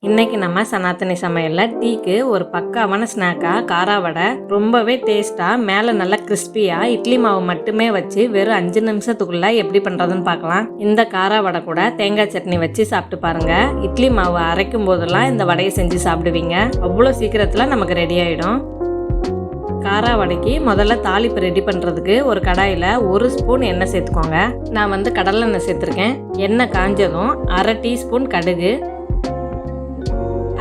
இன்னைக்கு நம்ம சனாத்தனி சமையல்ல டீக்கு ஒரு பக்காவான ஸ்நாக்கா காரா வடை ரொம்பவே டேஸ்டா மேல நல்லா கிறிஸ்பியா இட்லி மாவு மட்டுமே வச்சு வெறும் 5 நிமிஷத்துக்குள்ள எப்படி பண்றதுன்னு பார்க்கலாம். இந்த காரா வடை கூட தேங்காய் சட்னி வச்சு சாப்பிட்டு பாருங்க. இட்லி மாவு அரைக்கும் போதெல்லாம் இந்த வடையை செஞ்சு சாப்பிடுவீங்க. அவ்வளோ சீக்கிரத்துல நமக்கு ரெடி ஆயிடும். காரா வடைக்கு முதல்ல தாளிப்பு ரெடி பண்ணுறதுக்கு ஒரு கடாயில் 1 ஸ்பூன் எண்ணெய் சேர்த்துக்கோங்க. நான் வந்து கடலை எண்ணெய் சேர்த்துருக்கேன். எண்ணெய் காஞ்சதும் 1/2 டீஸ்பூன் கடுகு,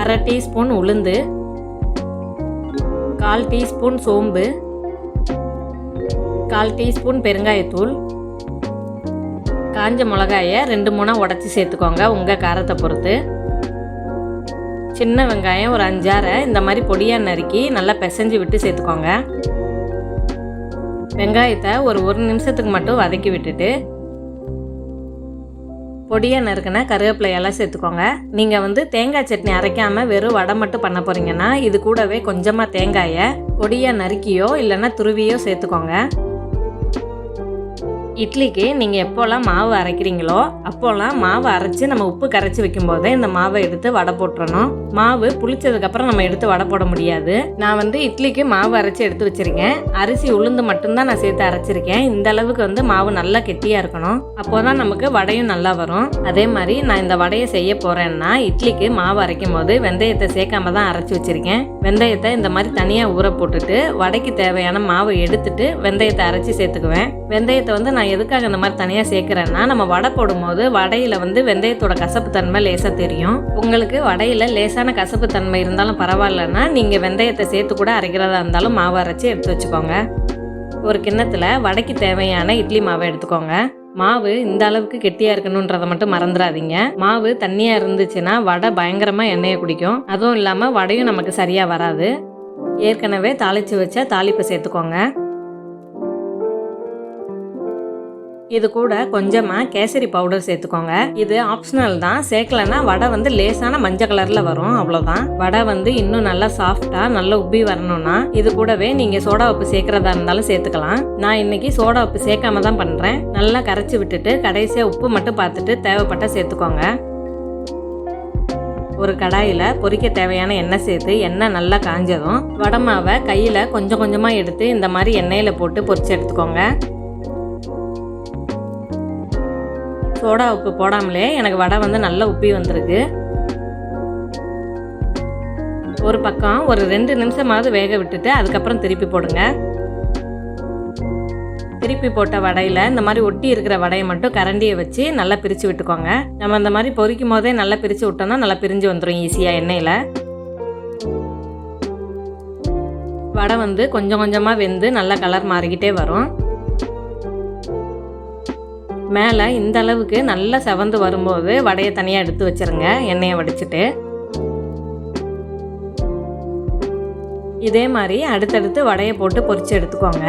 1/2 டீஸ்பூன் உளுந்து, 1/4 டீஸ்பூன் சோம்பு, 1/4 டீஸ்பூன் பெருங்காயத்தூள், காஞ்ச மிளகாயை 2-3 உடச்சி சேர்த்துக்கோங்க உங்கள் காரத்தை பொறுத்து. சின்ன வெங்காயம் ஒரு 5-6 இந்த மாதிரி பொடியாக நறுக்கி நல்லா பிசைஞ்சு விட்டு சேர்த்துக்கோங்க. வெங்காயத்தை ஒரு 1 நிமிஷத்துக்கு மட்டும் வதக்கி விட்டுட்டு பொடியாக நறுக்கின கருவேப்பிலையெல்லாம் சேர்த்துக்கோங்க. நீங்கள் வந்து தேங்காய் சட்னி அரைக்காமல் வெறும் வடை மட்டும் பண்ண போகிறீங்கன்னா இது கூடவே கொஞ்சமாக தேங்காயை பொடியாக நறுக்கியோ இல்லைன்னா துருவியோ சேர்த்துக்கோங்க. இட்லிக்கு நீங்கள் எப்போல்லாம் மாவு அரைக்கிறீங்களோ அப்போல்லாம் மாவு அரைச்சி நம்ம உப்பு கரைச்சி வைக்கும் போதே இந்த மாவை எடுத்து வடை போட்டுறணும். மாவு புளிச்சதுக்கப்புறம் நம்ம எடுத்து வடை போட முடியாது. நான் வந்து இட்லிக்கு மாவு அரைச்சி எடுத்து வச்சிருக்கேன். அரிசி உளுந்து மட்டும்தான் நான் சேர்த்து அரைச்சிருக்கேன். இந்த அளவுக்கு வந்து மாவு நல்லா கெட்டியாக இருக்கணும். அப்போதான் நமக்கு வடையும் நல்லா வரும். அதே மாதிரி நான் இந்த வடையை செய்ய போகிறேன்னா இட்லிக்கு மாவு அரைக்கும் போது வெந்தயத்தை சேர்க்காம தான் அரைச்சி வச்சிருக்கேன். வெந்தயத்தை இந்த மாதிரி தனியாக ஊற போட்டுட்டு வடைக்கு தேவையான மாவை எடுத்துட்டு வெந்தயத்தை அரைச்சி சேர்த்துக்குவேன். வெந்தயத்தை வந்து நான் எதுக்காக இந்த மாதிரி தனியாக சேர்க்குறேன்னா நம்ம வடை போடும்போது வடையில் வந்து வெந்தயத்தோட கசப்பு தன்மை லேசாக தெரியும். உங்களுக்கு வடையில் லேசான கசப்பு தன்மை இருந்தாலும் பரவாயில்லன்னா நீங்கள் வெந்தயத்தை சேர்த்து கூட அரைக்கிறதா இருந்தாலும் மாவு அரைச்சி எடுத்து வச்சுக்கோங்க. ஒரு கிண்ணத்தில் வடைக்கு தேவையான இட்லி மாவை எடுத்துக்கோங்க. மாவு இந்த அளவுக்கு கெட்டியாக இருக்கணுன்றதை மட்டும் மறந்துடாதீங்க. மாவு தண்ணியாக இருந்துச்சுன்னா வடை பயங்கரமாக எண்ணெயை குடிக்கும். அதுவும் இல்லாமல் வடையும் நமக்கு சரியாக வராது. ஏற்கனவே தாளித்து வச்ச தாளிப்பை சேர்த்துக்கோங்க. இது கூட கொஞ்சமாக கேசரி பவுடர் சேர்த்துக்கோங்க. இது ஆப்ஷனல் தான். சேர்க்கலன்னா வடை வந்து லேசான மஞ்சள் கலரில் வரும், அவ்வளோதான். வடை வந்து இன்னும் நல்லா சாஃப்டாக நல்லா உப்பி வரணும்னா இது கூடவே நீங்கள் சோடா உப்பு சேர்க்குறதா இருந்தாலும் சேர்த்துக்கலாம். நான் இன்னைக்கு சோடா உப்பு சேர்க்காம தான் பண்ணுறேன். நல்லா கரைச்சி விட்டுட்டு கடைசியாக உப்பு மட்டும் பார்த்துட்டு தேவைப்பட்ட சேர்த்துக்கோங்க. ஒரு கடாயில் பொரிக்க தேவையான எண்ணெய் சேர்த்து எண்ணெய் நல்லா காஞ்சதும் வடை மாவை கையில் கொஞ்சம் கொஞ்சமாக எடுத்து இந்த மாதிரி எண்ணெயில் போட்டு பொரிச்சு எடுத்துக்கோங்க. சோடா உப்பு போடாமலே எனக்கு வடை வந்து நல்லா உப்பி வந்திருக்கு. ஒரு பக்கம் ஒரு 2 நிமிஷமாவது வேக விட்டுட்டு அதுக்கப்புறம் திருப்பி போடுங்க. திருப்பி போட்ட வடையில் இந்த மாதிரி ஒட்டி இருக்கிற வடையை மட்டும் கரண்டியை வச்சு நல்லா பிரித்து விட்டுக்கோங்க. நம்ம இந்த மாதிரி பொரிக்கும் போதே நல்லா பிரித்து விட்டோம்னா நல்லா பிரிஞ்சு வந்துடும் ஈஸியாக எண்ணெயில். வடை வந்து கொஞ்சம் கொஞ்சமாக வெந்து நல்லா கலர் மாறிக்கிட்டே வரும். மேலே இந்த அளவுக்கு நல்லா செவந்து வரும்போது வடையை தனியாக எடுத்து வச்சிருங்க, எண்ணெயை வடிச்சிட்டு. இதே மாதிரி அடுத்தடுத்து வடையை போட்டு பொரிச்சு எடுத்துக்கோங்க.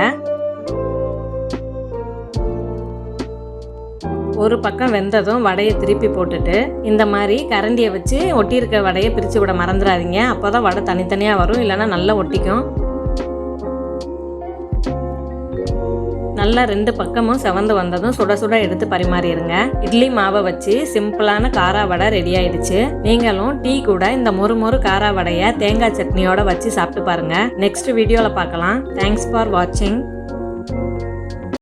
ஒரு பக்கம் வெந்ததும் வடையை திருப்பி போட்டுட்டு இந்த மாதிரி கரண்டியை வச்சு ஒட்டி இருக்க வடையை பிரித்து விட மறந்துடாதீங்க. அப்போ தான் வடை தனித்தனியாக வரும், இல்லைன்னா நல்லா ஒட்டிக்கும். நல்லா 2 பக்கமும் செவந்து வந்ததும் சுட சுட எடுத்து பரிமாறிடுங்க. இட்லி மாவை வச்சு சிம்பிளான காரா வடை ரெடி ஆயிடுச்சு. நீங்களும் டீ கூட இந்த மொறு காரா வடையை தேங்காய் சட்னியோட வச்சு சாப்பிட்டு பாருங்க. நெக்ஸ்ட் வீடியோவில் பார்க்கலாம். தேங்க்ஸ் ஃபார் வாட்சிங்.